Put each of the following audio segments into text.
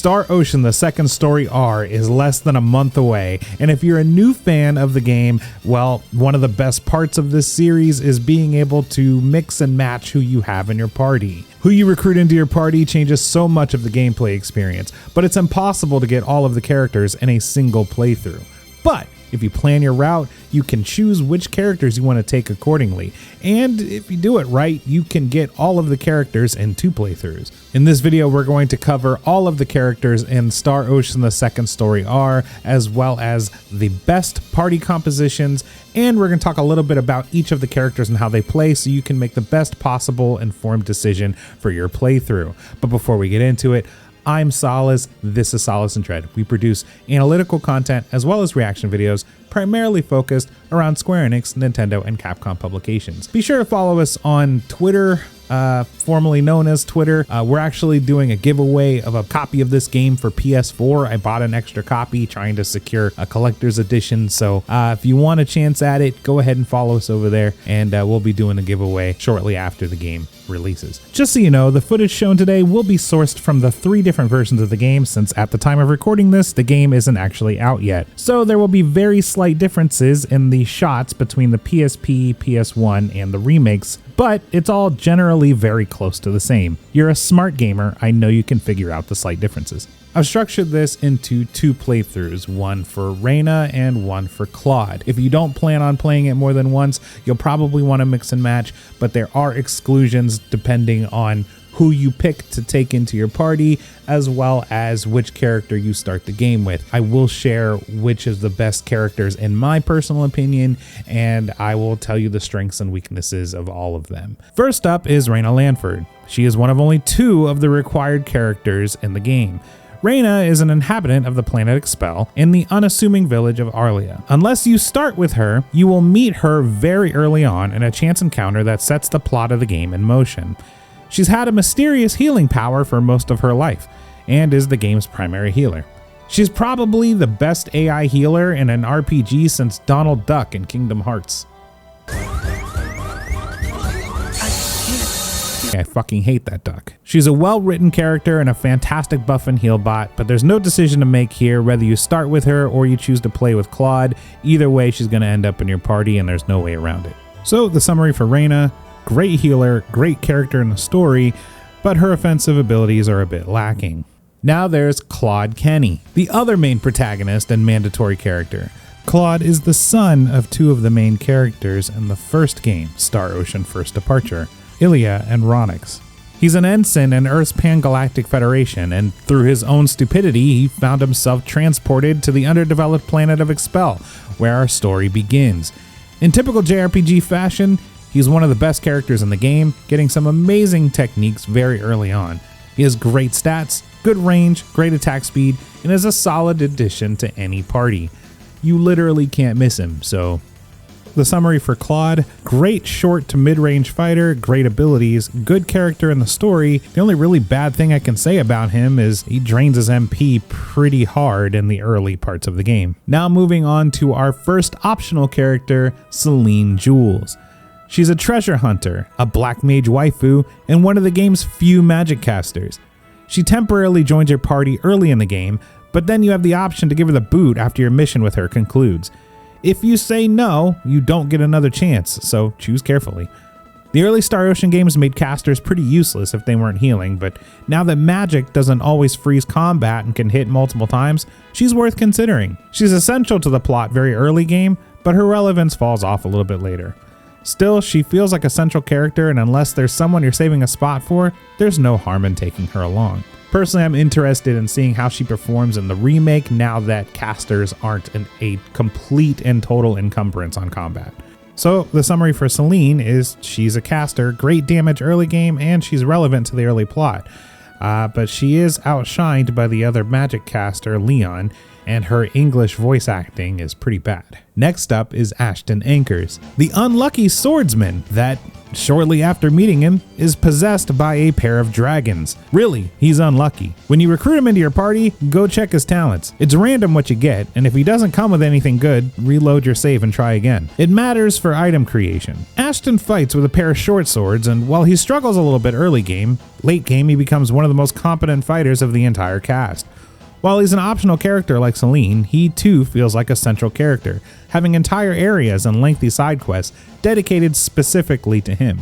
Star Ocean: The Second Story R is less than a month away, and if you're a new fan of the game, well, one of the best parts of this series is being able to mix and match who you have in your party. Who you recruit into your party changes so much of the gameplay experience, but it's impossible to get all of the characters in a single playthrough. But if you plan your route, you can choose which characters you want to take accordingly. And if you do it right, you can get all of the characters in 2 playthroughs. In this video, we're going to cover all of the characters in Star Ocean: The Second Story R, as well as the best party compositions, and we're going to talk a little bit about each of the characters and how they play so you can make the best possible informed decision for your playthrough. But before we get into it, I'm Solace, this is Solace and Dread. We produce analytical content as well as reaction videos, primarily focused around Square Enix, Nintendo, and Capcom publications. Be sure to follow us on Twitter, formerly known as Twitter. We're actually doing a giveaway of a copy of this game for PS4. I bought an extra copy trying to secure a collector's edition. So if you want a chance at it, go ahead and follow us over there, and we'll be doing a giveaway shortly after the game releases. Just so you know, the footage shown today will be sourced from the 3 different versions of the game, since at the time of recording this, the game isn't actually out yet. So there will be very slight differences in the shots between the PSP, PS1, and the remakes, but it's all generally very close to the same. You're a smart gamer, I know you can figure out the slight differences. I've structured this into 2 playthroughs, one for Rena and one for Claude. If you don't plan on playing it more than once, you'll probably want to mix and match, but there are exclusions depending on who you pick to take into your party, as well as which character you start the game with. I will share which is the best characters in my personal opinion, and I will tell you the strengths and weaknesses of all of them. First up is Rena Lanford. She is one of only 2 of the required characters in the game. Rena is an inhabitant of the planet Expel in the unassuming village of Arlia. Unless you start with her, you will meet her very early on in a chance encounter that sets the plot of the game in motion. She's had a mysterious healing power for most of her life, and is the game's primary healer. She's probably the best AI healer in an RPG since Donald Duck in Kingdom Hearts. I fucking hate that duck. She's a well-written character and a fantastic buff and heal bot, but there's no decision to make here whether you start with her or you choose to play with Claude. Either way, she's going to end up in your party and there's no way around it. So the summary for Rena: great healer, great character in the story, but her offensive abilities are a bit lacking. Now there's Claude Kenny, the other main protagonist and mandatory character. Claude is the son of 2 of the main characters in the first game, Star Ocean: First Departure, Ilya and Ronix. He's an ensign in Earth's Pan-Galactic Federation, and through his own stupidity, he found himself transported to the underdeveloped planet of Expel, where our story begins. In typical JRPG fashion, he's one of the best characters in the game, getting some amazing techniques very early on. He has great stats, good range, great attack speed, and is a solid addition to any party. You literally can't miss him, so... The summary for Claude: great short to mid-range fighter, great abilities, good character in the story. The only really bad thing I can say about him is he drains his MP pretty hard in the early parts of the game. Now moving on to our first optional character, Celine Jules. She's a treasure hunter, a black mage waifu, and one of the game's few magic casters. She temporarily joins your party early in the game, but then you have the option to give her the boot after your mission with her concludes. If you say no, you don't get another chance, so choose carefully. The early Star Ocean games made casters pretty useless if they weren't healing, but now that magic doesn't always freeze combat and can hit multiple times, she's worth considering. She's essential to the plot very early game, but her relevance falls off a little bit later. Still, she feels like a central character, and unless there's someone you're saving a spot for, there's no harm in taking her along. Personally, I'm interested in seeing how she performs in the remake now that casters aren't a complete and total encumbrance on combat. So the summary for Celine is she's a caster, great damage early game, and she's relevant to the early plot. But she is outshined by the other magic caster, Leon, and her English voice acting is pretty bad. Next up is Ashton Anchors, the unlucky swordsman that, shortly after meeting him, is possessed by a pair of dragons. Really, he's unlucky. When you recruit him into your party, go check his talents. It's random what you get, and if he doesn't come with anything good, reload your save and try again. It matters for item creation. Ashton fights with a pair of short swords, and while he struggles a little bit early game, late game he becomes one of the most competent fighters of the entire cast. While he's an optional character like Celine, he too feels like a central character, having entire areas and lengthy side quests dedicated specifically to him.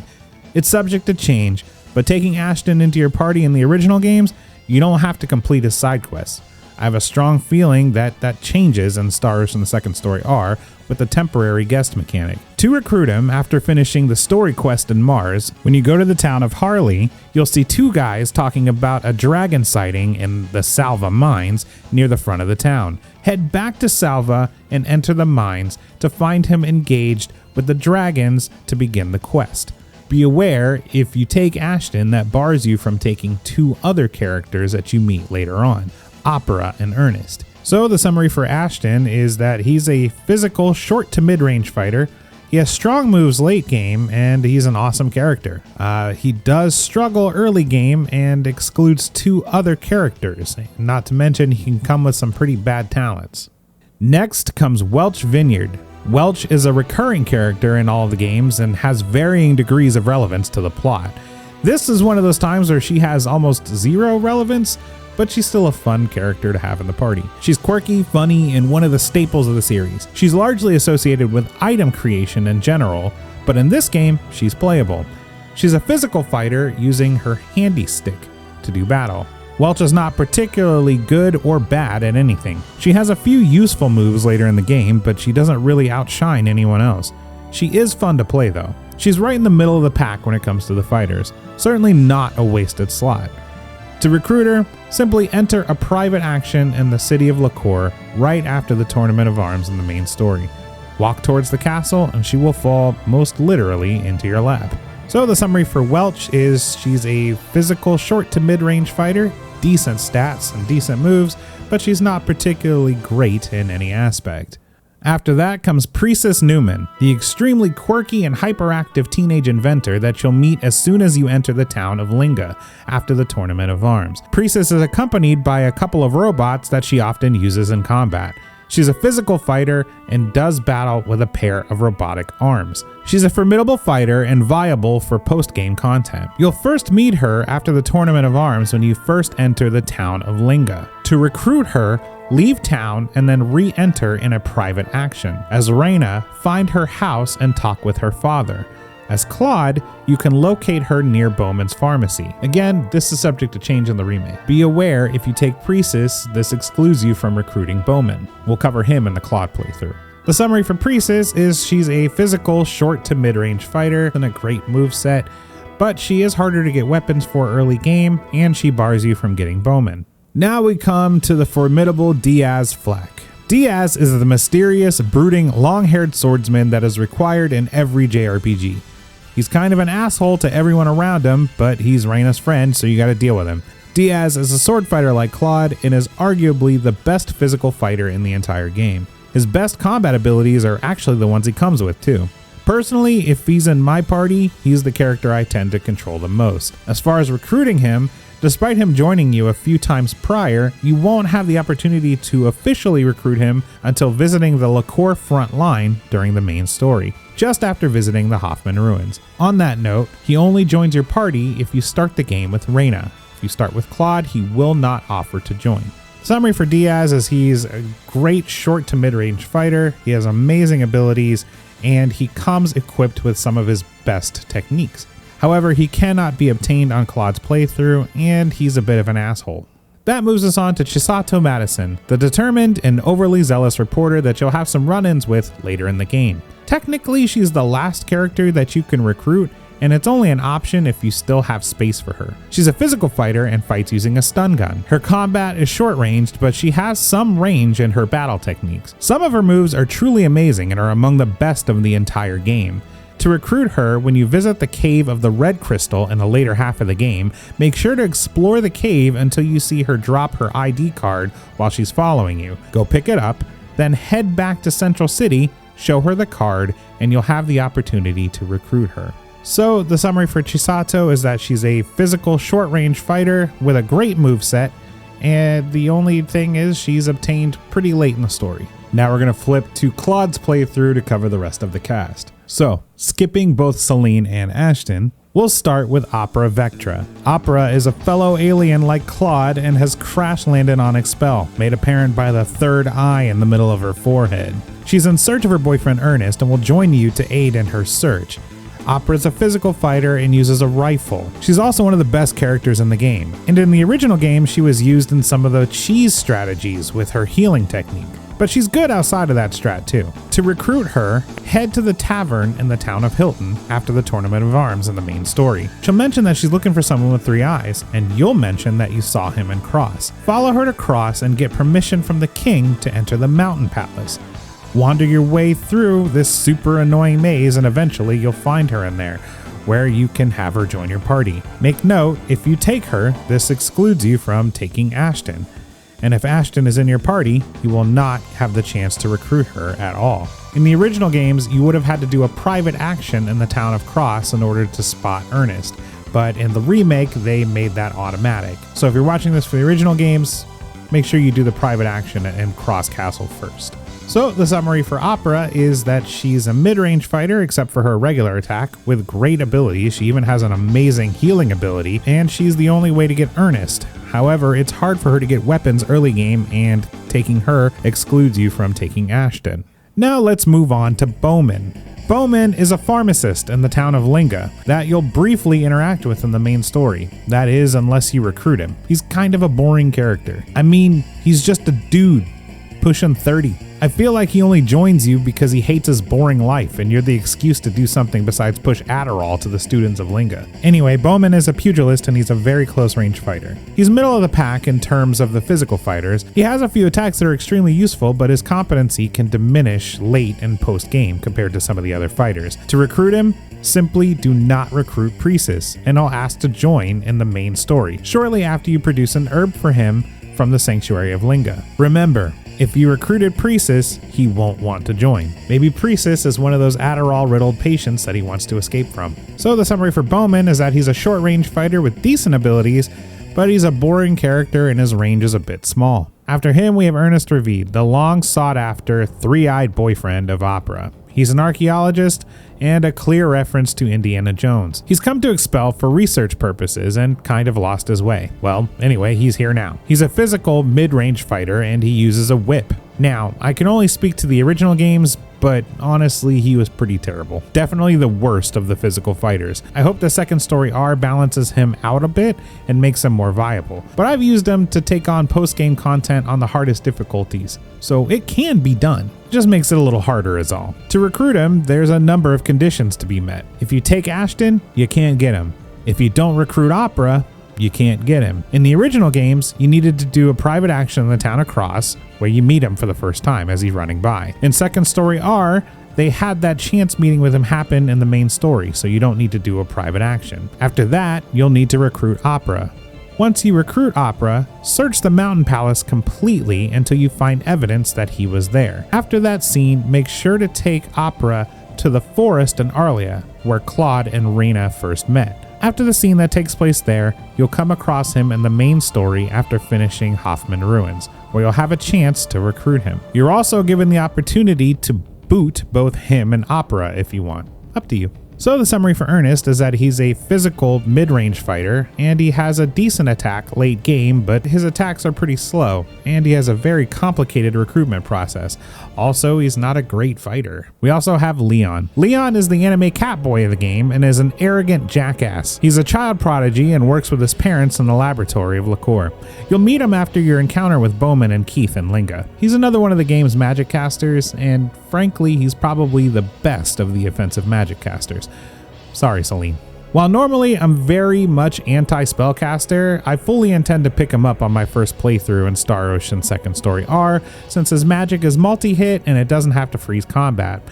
It's subject to change, but taking Ashton into your party in the original games, you don't have to complete his side quests. I have a strong feeling that changes in Stars from the Second Story R with the temporary guest mechanic. To recruit him after finishing the story quest in Mars, when you go to the town of Harley, you'll see two guys talking about a dragon sighting in the Salva mines near the front of the town. Head back to Salva and enter the mines to find him engaged with the dragons to begin the quest. Be aware, if you take Ashton, that bars you from taking two other characters that you meet later on, Opera and Ernest. So the summary for Ashton is that he's a physical short to mid-range fighter. He has strong moves late game, and he's an awesome character. He does struggle early game and excludes two other characters, not to mention he can come with some pretty bad talents. Next comes Welch Vineyard. Welch is a recurring character in all of the games and has varying degrees of relevance to the plot. This is one of those times where she has almost zero relevance, but she's still a fun character to have in the party. She's quirky, funny, and one of the staples of the series. She's largely associated with item creation in general, but in this game, she's playable. She's a physical fighter using her handy stick to do battle. Welch is not particularly good or bad at anything. She has a few useful moves later in the game, but she doesn't really outshine anyone else. She is fun to play though. She's right in the middle of the pack when it comes to the fighters. Certainly not a wasted slot. To recruit her, simply enter a private action in the city of Liqueur right after the Tournament of Arms in the main story. Walk towards the castle and she will fall most literally into your lap. So the summary for Welch is she's a physical short to mid-range fighter, decent stats and decent moves, but she's not particularly great in any aspect. After that comes Precis Newman, the extremely quirky and hyperactive teenage inventor that you'll meet as soon as you enter the town of Linga after the Tournament of Arms. Precis is accompanied by a couple of robots that she often uses in combat. She's a physical fighter and does battle with a pair of robotic arms. She's a formidable fighter and viable for post-game content. You'll first meet her after the Tournament of Arms when you first enter the town of Linga. To recruit her, leave town and then re-enter in a private action. As Rena, find her house and talk with her father. As Claude, you can locate her near Bowman's pharmacy. Again, this is subject to change in the remake. Be aware, if you take Precis, this excludes you from recruiting Bowman. We'll cover him in the Claude playthrough. The summary for Precis is she's a physical short to mid-range fighter and a great moveset, but she is harder to get weapons for early game and she bars you from getting Bowman. Now we come to the formidable Diaz Flack. Diaz is the mysterious, brooding, long-haired swordsman that is required in every JRPG. He's kind of an asshole to everyone around him, but he's Rena's friend, so you gotta deal with him. Diaz is a sword fighter like Claude and is arguably the best physical fighter in the entire game. His best combat abilities are actually the ones he comes with too. Personally, if he's in my party, he's the character I tend to control the most. As far as recruiting him, despite him joining you a few times prior, you won't have the opportunity to officially recruit him until visiting the Liqueur front line during the main story, just after visiting the Hoffman ruins. On that note, he only joins your party if you start the game with Rena. If you start with Claude, he will not offer to join. Summary for Diaz is he's a great short to mid-range fighter, he has amazing abilities, and he comes equipped with some of his best techniques. However, he cannot be obtained on Claude's playthrough, and he's a bit of an asshole. That moves us on to Chisato Madison, the determined and overly zealous reporter that you'll have some run-ins with later in the game. Technically, she's the last character that you can recruit, and it's only an option if you still have space for her. She's a physical fighter and fights using a stun gun. Her combat is short-ranged, but she has some range in her battle techniques. Some of her moves are truly amazing and are among the best of the entire game. To recruit her, when you visit the Cave of the Red Crystal in the later half of the game, make sure to explore the cave until you see her drop her ID card while she's following you. Go pick it up, then head back to Central City, show her the card, and you'll have the opportunity to recruit her. So the summary for Chisato is that she's a physical short-range fighter with a great moveset, and the only thing is she's obtained pretty late in the story. Now we're going to flip to Claude's playthrough to cover the rest of the cast. So, skipping both Celine and Ashton, We'll start with Opera Vectra. Opera is a fellow alien like Claude and has crash landed on Expel, made apparent by the third eye in the middle of her forehead. She's in search of her boyfriend Ernest and will join you to aid in her search. Opera is a physical fighter and uses a rifle. She's also one of the best characters in the game, and in the original game she was used in some of the cheese strategies with her healing technique. But she's good outside of that strat too. To recruit her, head to the tavern in the town of Hilton after the Tournament of Arms in the main story. She'll mention that she's looking for someone with 3 eyes, and you'll mention that you saw him in Cross. Follow her to Cross and get permission from the king to enter the Mountain Palace. Wander your way through this super annoying maze and eventually you'll find her in there, where you can have her join your party. Make note, if you take her, this excludes you from taking Ashton. And if Ashton is in your party, you will not have the chance to recruit her at all. In the original games, you would have had to do a private action in the town of Cross in order to spot Ernest, but in the remake, they made that automatic. So if you're watching this for the original games, make sure you do the private action in Cross Castle first. So the summary for Opera is that she's a mid-range fighter except for her regular attack, with great abilities. She even has an amazing healing ability, and she's the only way to get Ernest. However, it's hard for her to get weapons early game, and taking her excludes you from taking Ashton. Now let's move on to Bowman. Bowman is a pharmacist in the town of Linga that you'll briefly interact with in the main story. That is, unless you recruit him. He's kind of a boring character. I mean, he's just a dude pushing 30. I feel like he only joins you because he hates his boring life and you're the excuse to do something besides push Adderall to the students of Linga. Anyway, Bowman is a pugilist and he's a very close range fighter. He's middle of the pack in terms of the physical fighters. He has a few attacks that are extremely useful, but his competency can diminish late and post game compared to some of the other fighters. To recruit him, simply do not recruit Precis, and I'll ask to join in the main story, shortly after you produce an herb for him from the Sanctuary of Linga. Remember, if you recruited Precis, he won't want to join. Maybe Precis is one of those Adderall-riddled patients that he wants to escape from. So the summary for Bowman is that he's a short-range fighter with decent abilities, but he's a boring character and his range is a bit small. After him, we have Ernest Ravid, the long-sought-after, three-eyed boyfriend of Opera. He's an archaeologist and a clear reference to Indiana Jones. He's come to Expel for research purposes and kind of lost his way. Well, anyway, he's here now. He's a physical mid-range fighter and he uses a whip. Now, I can only speak to the original games, but honestly, he was pretty terrible. Definitely the worst of the physical fighters. I hope the second story R balances him out a bit and makes him more viable. But I've used him to take on post-game content on the hardest difficulties, so it can be done. It just makes it a little harder is all. To recruit him, there's a number of conditions to be met. If you take Ashton, you can't get him. If you don't recruit Opera, you can't get him. In the original games, you needed to do a private action in the town of Cross, where you meet him for the first time as he's running by. In second story R, they had that chance meeting with him happen in the main story, so you don't need to do a private action. After that, you'll need to recruit Opera. Once you recruit Opera, search the Mountain Palace completely until you find evidence that he was there. After that scene, make sure to take Opera to the forest in Arlia, where Claude and Rena first met. After the scene that takes place there, you'll come across him in the main story after finishing Hoffman Ruins, where you'll have a chance to recruit him. You're also given the opportunity to boot both him and Opera if you want. Up to you. So the summary for Ernest is that he's a physical mid-range fighter, and he has a decent attack late game, but his attacks are pretty slow, and he has a very complicated recruitment process. Also, he's not a great fighter. We also have Leon. Leon is the anime catboy of the game and is an arrogant jackass. He's a child prodigy and works with his parents in the laboratory of Liqueur. You'll meet him after your encounter with Bowman and Keith in Linga. He's another one of the game's magic casters, and frankly, he's probably the best of the offensive magic casters. Sorry, Celine. While normally I'm very much anti-spellcaster, I fully intend to pick him up on my first playthrough in Star Ocean Second Story R, since his magic is multi-hit and it doesn't have to freeze combat.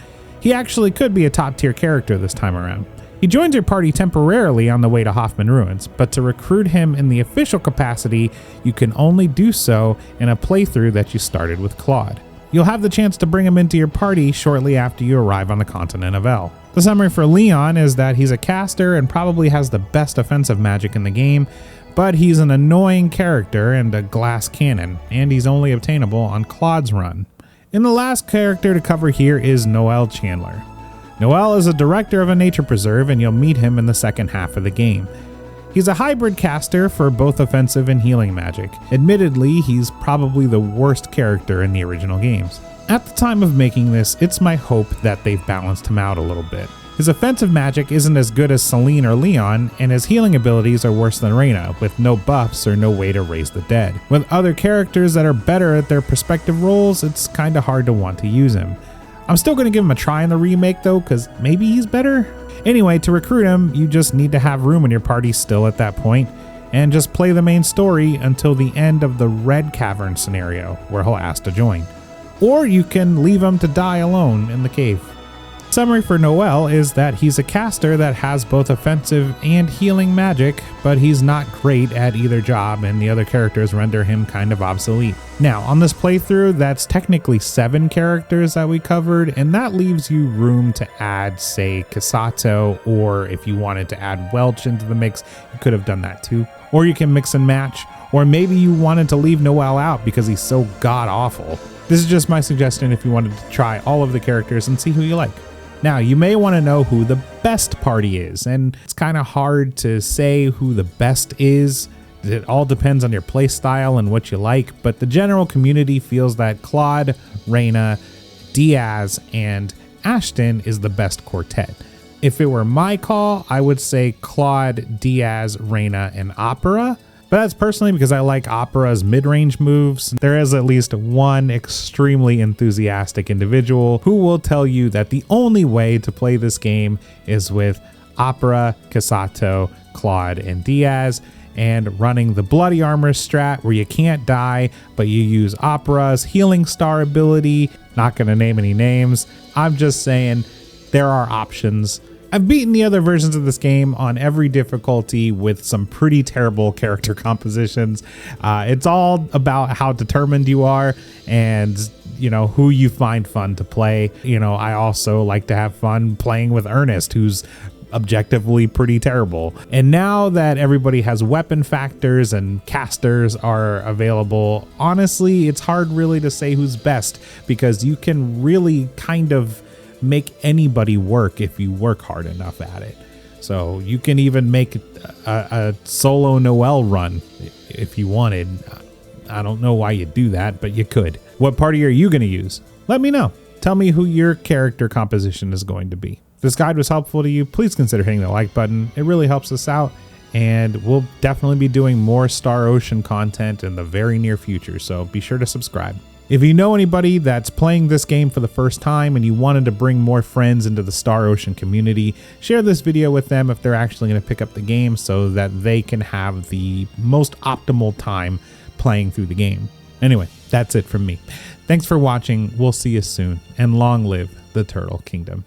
He actually could be a top-tier character this time around. He joins your party temporarily on the way to Hoffman Ruins, but to recruit him in the official capacity, you can only do so in a playthrough that you started with Claude. You'll have the chance to bring him into your party shortly after you arrive on the continent of El. The summary for Leon is that he's a caster and probably has the best offensive magic in the game, but he's an annoying character and a glass cannon, and he's only obtainable on Claude's run. And the last character to cover here is Noel Chandler. Noel is a director of a nature preserve, and you'll meet him in the second half of the game. He's a hybrid caster for both offensive and healing magic. Admittedly, he's probably the worst character in the original games. At the time of making this, it's my hope that they've balanced him out a little bit. His offensive magic isn't as good as Celine or Leon, and his healing abilities are worse than Rena, with no buffs or no way to raise the dead. With other characters that are better at their respective roles, it's kinda hard to want to use him. I'm still gonna give him a try in the remake though, cause maybe he's better? Anyway, to recruit him, you just need to have room in your party still at that point, and just play the main story until the end of the Red Cavern scenario, where he'll ask to join. Or you can leave him to die alone in the cave. Summary for Noel is that he's a caster that has both offensive and healing magic, but he's not great at either job, and the other characters render him kind of obsolete. Now, on this playthrough, that's technically 7 characters that we covered, and that leaves you room to add, say, Chisato, or if you wanted to add Welch into the mix, you could have done that too. Or you can mix and match, or maybe you wanted to leave Noel out because he's so god-awful. This is just my suggestion if you wanted to try all of the characters and see who you like. Now, you may want to know who the best party is, and it's kind of hard to say who the best is. It all depends on your playstyle and what you like, but the general community feels that Claude, Rena, Diaz, and Ashton is the best quartet. If it were my call, I would say Claude, Diaz, Rena, and Opera. But that's personally because I like Opera's mid-range moves. There is at least one extremely enthusiastic individual who will tell you that the only way to play this game is with Opera, Chisato, Claude, and Diaz, and running the Bloody Armor strat where you can't die, but you use Opera's Healing Star ability. Not gonna name any names. I'm just saying there are options. I've beaten the other versions of this game on every difficulty with some pretty terrible character compositions. It's all about how determined you are and, you know, who you find fun to play. You know, I also like to have fun playing with Ernest, who's objectively pretty terrible. And now that everybody has weapon factors and casters are available, honestly, it's hard really to say who's best because you can really kind of make anybody work if you work hard enough at it. So you can even make a solo Noel run if you wanted. I don't know why you'd do that, but you could. What party are you going to use? Let me know. Tell me who your character composition is going to be. If this guide was helpful to you, please consider hitting the like button. It really helps us out, and we'll definitely be doing more Star Ocean content in the very near future, so be sure to subscribe. If you know anybody that's playing this game for the first time and you wanted to bring more friends into the Star Ocean community, share this video with them if they're actually going to pick up the game so that they can have the most optimal time playing through the game. Anyway, that's it from me. Thanks for watching. We'll see you soon, and long live the Turtle Kingdom.